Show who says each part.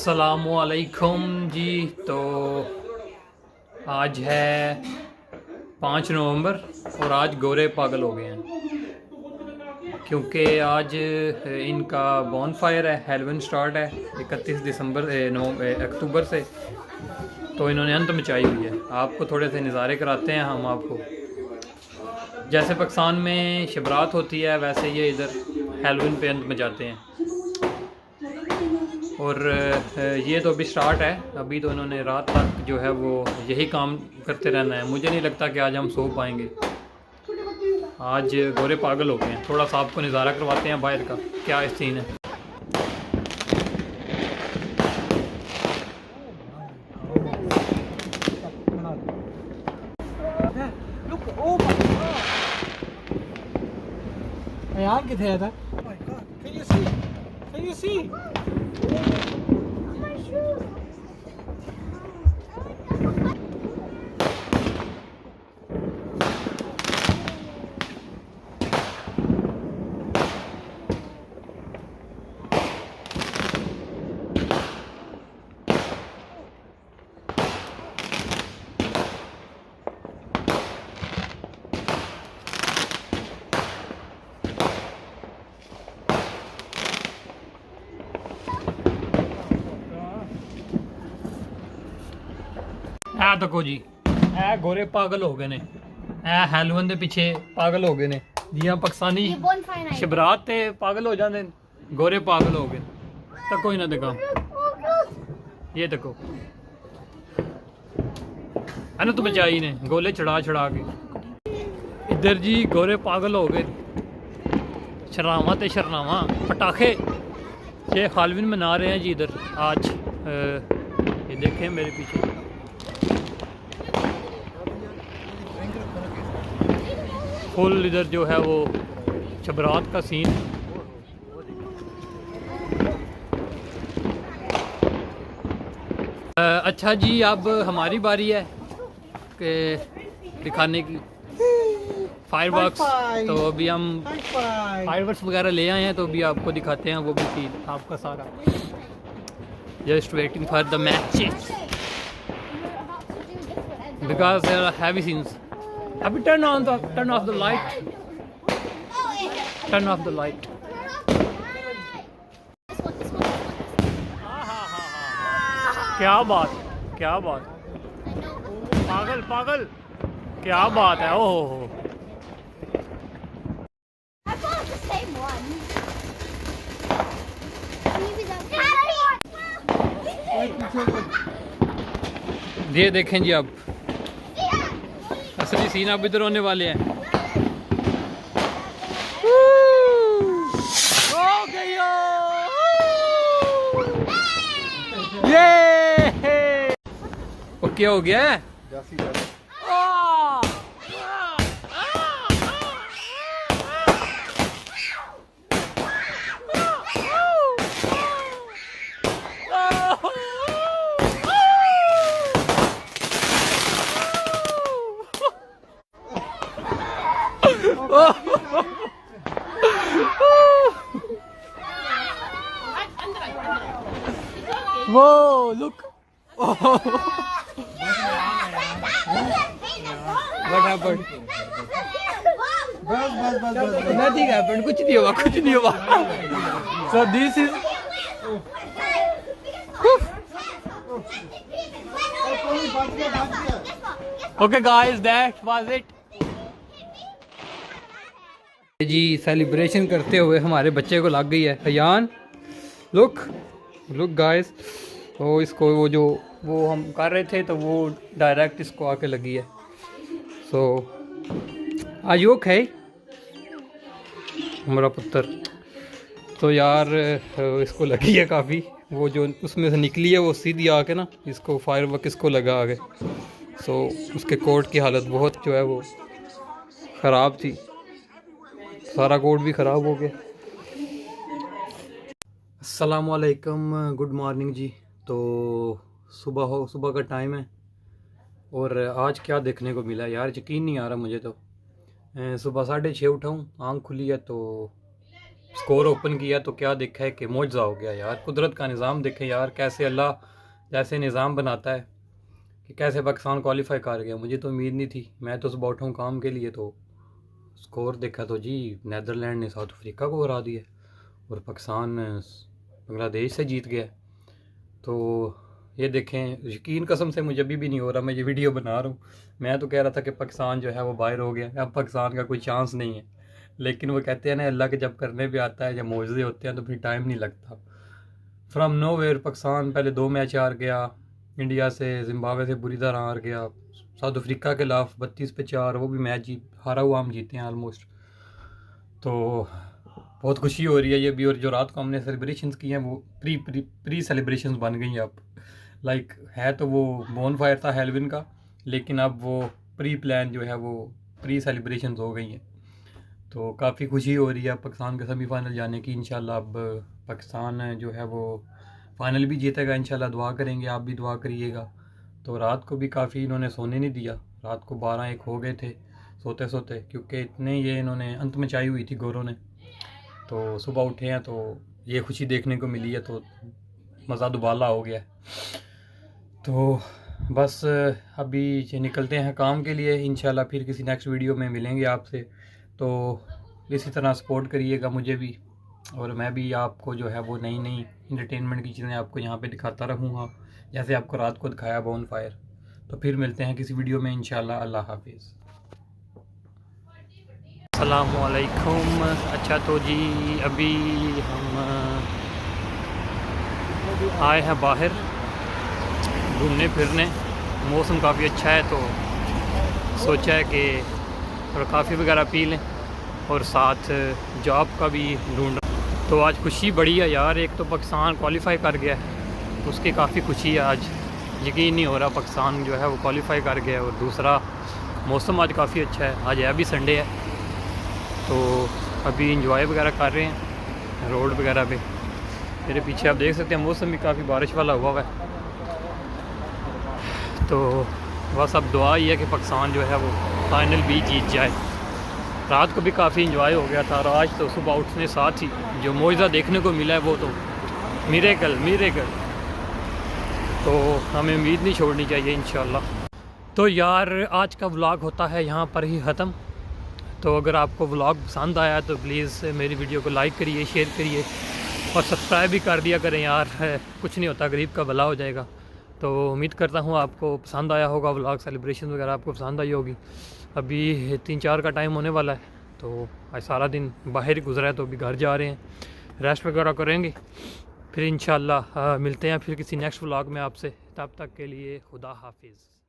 Speaker 1: अस्सलामुअलैकुम जी। तो आज है 5 नवंबर और आज गोरे पागल हो गए हैं क्योंकि आज इनका बॉन फायर है। हेलोवीन स्टार्ट है 31 अक्टूबर से। तो इन्होंने अंत मचाई हुई है। आपको थोड़े से नज़ारे कराते हैं हम आपको। जैसे पाकिस्तान में शबरात होती है वैसे ये इधर हेलोवीन पे अंत मचाते हैं। और ये तो अभी स्टार्ट है। अभी तो इन्होंने रात तक जो है वो यही काम करते रहना है। मुझे नहीं लगता कि आज हम सो पाएंगे। आज गोरे पागल हो गए हैं। थोड़ा सा आपको नज़ारा करवाते हैं बाहर का, क्या सीन है।
Speaker 2: यार किथे था? Can you see? Can you see?
Speaker 1: है तको जी, ए गोरे पागल हो गए ने। ए हेलोवीन दे पीछे पागल हो गए ने। जियां पाकिस्तानी शबरात ते पागल हो जाते हैं, गोरे पागल हो गए। तको इन्हां दे काम, ये तको है ना। तो बचाई ने गोले चढ़ा चढ़ा के। इधर जी गोरे पागल हो गए। शरामा ते शरनामा पटाखे ये हेलोवीन मना रहे हैं जी इधर आज। ये देखें मेरे पीछे फुल इधर जो है वो शबरात का सीन। अच्छा जी, अब हमारी बारी है कि दिखाने की फायरवर्क्स। तो अभी हम फायरवर्क्स वगैरह ले आए हैं, तो अभी आपको दिखाते हैं वो भी सीन आपका सारा। Just waiting for the matches because there are heavy scenes. अभी turn off the light, turn off the light. क्या बात, क्या बात, पागल पागल, क्या बात है। ओहो ये देखें जी, अब असली सीन अब इधर होने वाले हैं। ये ओके हो गया है। Whoa, look. Oh. What happened? Nothing happened. कुछ नहीं हुआ, कुछ नहीं हुआ। So this is okay guys, that was it. जी सेलिब्रेशन करते हुए हमारे बच्चे को लग गई है अयान। Look look guys. तो इसको वो हम कर रहे थे तो वो डायरेक्ट इसको आके लगी है। सो आर यू ओके हमारा पुत्र? तो यार इसको लगी है काफ़ी। वो जो उसमें से निकली है वो सीधी आके ना इसको फायरवर्क इसको लगा आगे। सो उसके कोट की हालत बहुत जो है वो ख़राब थी। सारा कोट भी ख़राब हो गया। अस्सलामुअलैकुम, गुड मॉर्निंग जी। तो सुबह का टाइम है और आज क्या देखने को मिला यार, यकीन नहीं आ रहा मुझे। तो सुबह 6:30 उठा हूँ, आँख खुली है तो स्कोर ओपन किया तो क्या देखा है कि मौजज़ा हो गया यार। कुदरत का निज़ाम देखे यार, कैसे अल्लाह जैसे निज़ाम बनाता है कि कैसे पाकिस्तान क्वालिफाई कर गया। मुझे तो उम्मीद नहीं थी, मैं तो सुबह उठा हूँ काम के लिए तो स्कोर देखा तो जी नीदरलैंड ने साउथ अफ्रीका को हरा दिया और पाकिस्तान बांग्लादेश से जीत गया। तो ये देखें, यकीन कसम से मुझे अभी भी नहीं हो रहा, मैं ये वीडियो बना रहा हूँ। मैं तो कह रहा था कि पाकिस्तान जो है वो बाहर हो गया, अब पाकिस्तान का कोई चांस नहीं है। लेकिन वो कहते हैं ना, अल्लाह के जब करने भी आता है, जब मौजज़े होते हैं तो फिर टाइम नहीं लगता। फ्रॉम नोवेयर पाकिस्तान पहले 2 मैच हार गया, इंडिया से, जिम्बाब्वे से बुरी तरह हार गया, साउथ अफ्रीका के खिलाफ 32-4 वो भी मैच हारा हुआ हम जीते हैं ऑलमोस्ट। तो बहुत खुशी हो रही है ये भी। और जो रात को हमने सेलिब्रेशंस किए हैं वो प्री सेलिब्रेशंस बन गई हैं अब। लाइक है तो वो बोन फायर था हेलोवीन का, लेकिन अब वो प्री प्लान जो है वो प्री सेलिब्रेशंस हो गई हैं। तो काफ़ी खुशी हो रही है पाकिस्तान के सेमीफाइनल जाने की। इंशाल्लाह अब पाकिस्तान जो है वो फाइनल भी जीतेगा इंशाल्लाह। दुआ करेंगे, आप भी दुआ करिएगा। तो रात को भी काफ़ी इन्होंने सोने नहीं दिया, रात को 12-1 हो गए थे सोते सोते, क्योंकि इतने ये इन्होंने अंत मचाई हुई थी गोरों ने। तो सुबह उठे हैं तो ये खुशी देखने को मिली है, तो मज़ा दुबाला हो गया। तो बस अभी निकलते हैं काम के लिए, इंशाल्लाह फिर किसी नेक्स्ट वीडियो में मिलेंगे आपसे। तो इसी तरह सपोर्ट करिएगा मुझे भी, और मैं भी आपको जो है वो नई नई इंटरटेनमेंट की चीज़ें आपको यहाँ पे दिखाता रहूँगा, जैसे आपको रात को दिखाया बोन फायर। तो फिर मिलते हैं किसी वीडियो में इंशाल्लाह। अल्लाह हाफिज़। अस्सलामुअलैकुम। अच्छा तो जी अभी हम आए हैं बाहर घूमने फिरने, मौसम काफ़ी अच्छा है तो सोचा है कि थोड़ा काफ़ी वगैरह पी लें और साथ जॉब का भी ढूंढ। तो आज खुशी बड़ी है यार, एक तो पाकिस्तान क्वालिफाई कर गया है, उसकी काफ़ी खुशी है आज। यकीन नहीं हो रहा पाकिस्तान जो है वो क्वालिफाई कर गया है। और दूसरा मौसम आज काफ़ी अच्छा है, आज है भी संडे है तो अभी इंजॉय वगैरह कर रहे हैं रोड वगैरह पे। मेरे पीछे आप देख सकते हैं मौसम भी काफ़ी बारिश वाला हुआ है। तो बस अब दुआ ही है कि पाकिस्तान जो है वो फाइनल भी जीत जाए। रात को भी काफ़ी इंजॉय हो गया था और आज तो सुबह उठने साथ ही जो मौजज़ा देखने को मिला है वो तो मिरेकल। तो हमें उम्मीद नहीं छोड़नी चाहिए इंशाल्लाह। तो यार आज का व्लॉग होता है यहाँ पर ही ख़त्म। तो अगर आपको व्लॉग पसंद आया तो प्लीज़ मेरी वीडियो को लाइक करिए, शेयर करिए और सब्सक्राइब भी कर दिया करें यार, कुछ नहीं होता, गरीब का भला हो जाएगा। तो उम्मीद करता हूँ आपको पसंद आया होगा व्लॉग, सेलिब्रेशन वगैरह आपको पसंद आई होगी। अभी 3-4 का टाइम होने वाला है तो आज सारा दिन बाहर ही गुजरा है, तो अभी घर जा रहे हैं, रेस्ट वगैरह करेंगे, फिर इंशाल्लाह मिलते हैं फिर किसी नेक्स्ट व्लॉग में आपसे। तब तक के लिए खुदा हाफिज़।